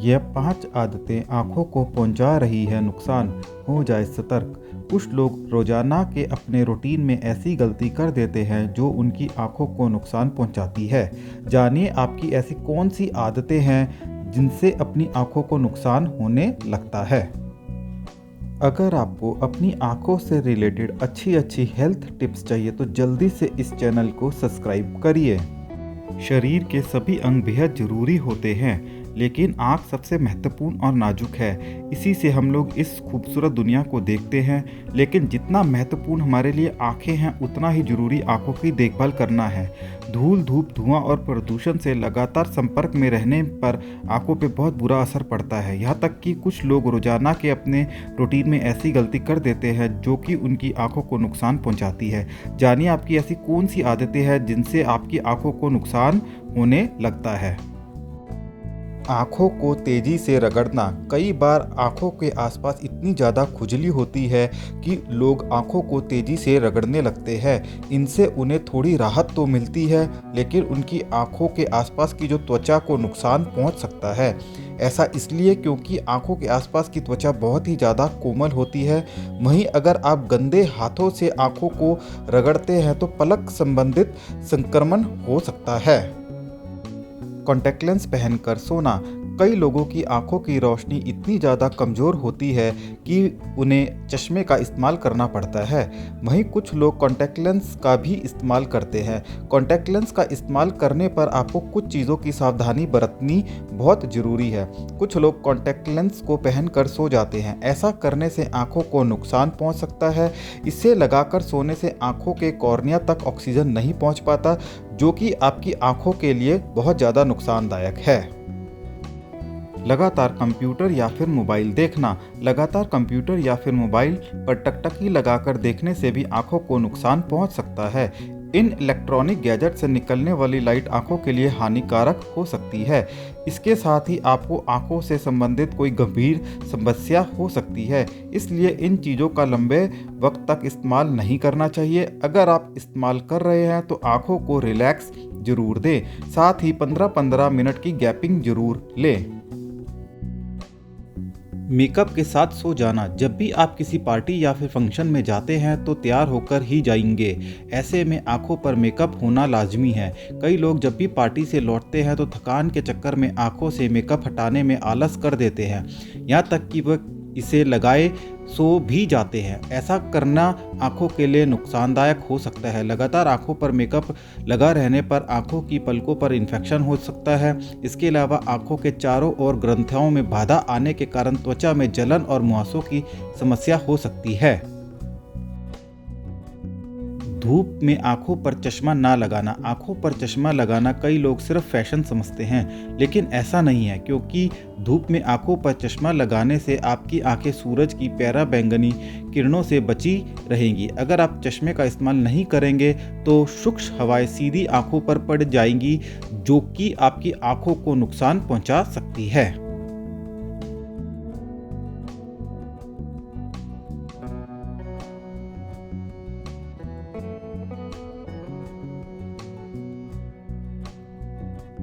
यह 5 आदतें आँखों को पहुँचा रही है नुकसान, हो जाए सतर्क। कुछ लोग रोजाना के अपने रूटीन में ऐसी गलती कर देते हैं जो उनकी आँखों को नुकसान पहुँचाती है। जानिए आपकी ऐसी कौन सी आदतें हैं जिनसे अपनी आँखों को नुकसान होने लगता है। अगर आपको अपनी आँखों से रिलेटेड अच्छी हेल्थ टिप्स चाहिए तो जल्दी से इस चैनल को सब्सक्राइब करिए। शरीर के सभी अंग बेहद ज़रूरी होते हैं, लेकिन आँख सबसे महत्वपूर्ण और नाजुक है। इसी से हम लोग इस खूबसूरत दुनिया को देखते हैं। लेकिन जितना महत्वपूर्ण हमारे लिए आँखें हैं, उतना ही ज़रूरी आँखों की देखभाल करना है। धूल, धूप, धुआं और प्रदूषण से लगातार संपर्क में रहने पर आँखों पे बहुत बुरा असर पड़ता है। यहाँ तक कि कुछ लोग रोजाना के अपने रूटीन में ऐसी गलती कर देते हैं जो कि उनकी आँखों को नुकसान पहुँचाती है। जानिए आपकी ऐसी कौन सी आदतें हैं जिनसे आपकी आँखों को नुकसान होने लगता है। आँखों को तेज़ी से रगड़ना। कई बार आँखों के आसपास इतनी ज़्यादा खुजली होती है कि लोग आँखों को तेज़ी से रगड़ने लगते हैं। इनसे उन्हें थोड़ी राहत तो मिलती है, लेकिन उनकी आँखों के आसपास की जो त्वचा को नुकसान पहुंच सकता है। ऐसा इसलिए क्योंकि आँखों के आसपास की त्वचा बहुत ही ज़्यादा कोमल होती है। वहीं अगर आप गंदे हाथों से आँखों को रगड़ते हैं तो पलक संबंधित संक्रमण हो सकता है। कॉन्टैक्ट लेंस पहनकर सोना। कई लोगों की आंखों की रोशनी इतनी ज़्यादा कमज़ोर होती है कि उन्हें चश्मे का इस्तेमाल करना पड़ता है। वहीं कुछ लोग कॉन्टैक्ट लेंस का भी इस्तेमाल करते हैं। कॉन्टैक्ट लेंस का इस्तेमाल करने पर आपको कुछ चीज़ों की सावधानी बरतनी बहुत ज़रूरी है। कुछ लोग कॉन्टैक्ट लेंस को पहनकर सो जाते हैं। ऐसा करने से आँखों को नुकसान पहुँच सकता है। इसे लगाकर सोने से आँखों के कॉर्निया तक ऑक्सीजन नहीं पहुँच पाता, जो कि आपकी आँखों के लिए बहुत ज़्यादा नुकसानदायक है। लगातार कंप्यूटर या फिर मोबाइल देखना। लगातार कंप्यूटर या फिर मोबाइल पर टकटकी लगाकर देखने से भी आंखों को नुकसान पहुंच सकता है। इन इलेक्ट्रॉनिक गैजेट से निकलने वाली लाइट आंखों के लिए हानिकारक हो सकती है। इसके साथ ही आपको आंखों से संबंधित कोई गंभीर समस्या हो सकती है। इसलिए इन चीज़ों का लंबे वक्त तक इस्तेमाल नहीं करना चाहिए। अगर आप इस्तेमाल कर रहे हैं तो आंखों को रिलैक्स जरूर दें। साथ ही 15-15 मिनट की गैपिंग जरूर लें। मेकअप के साथ सो जाना। जब भी आप किसी पार्टी या फिर फंक्शन में जाते हैं तो तैयार होकर ही जाएंगे। ऐसे में आंखों पर मेकअप होना लाजमी है। कई लोग जब भी पार्टी से लौटते हैं तो थकान के चक्कर में आंखों से मेकअप हटाने में आलस कर देते हैं, यहाँ तक कि वह इसे लगाए सो भी जाते हैं। ऐसा करना आंखों के लिए नुकसानदायक हो सकता है। लगातार आंखों पर मेकअप लगा रहने पर आंखों की पलकों पर इन्फेक्शन हो सकता है। इसके अलावा आंखों के चारों ओर ग्रंथियों में बाधा आने के कारण त्वचा में जलन और मुहासों की समस्या हो सकती है। धूप में आंखों पर चश्मा ना लगाना। आंखों पर चश्मा लगाना कई लोग सिर्फ फैशन समझते हैं, लेकिन ऐसा नहीं है, क्योंकि धूप में आंखों पर चश्मा लगाने से आपकी आंखें सूरज की पराबैंगनी किरणों से बची रहेंगी। अगर आप चश्मे का इस्तेमाल नहीं करेंगे तो सूक्ष्म हवाएं सीधी आंखों पर पड़ जाएंगी, जो कि आपकी आंखों को नुकसान पहुंचा सकती है।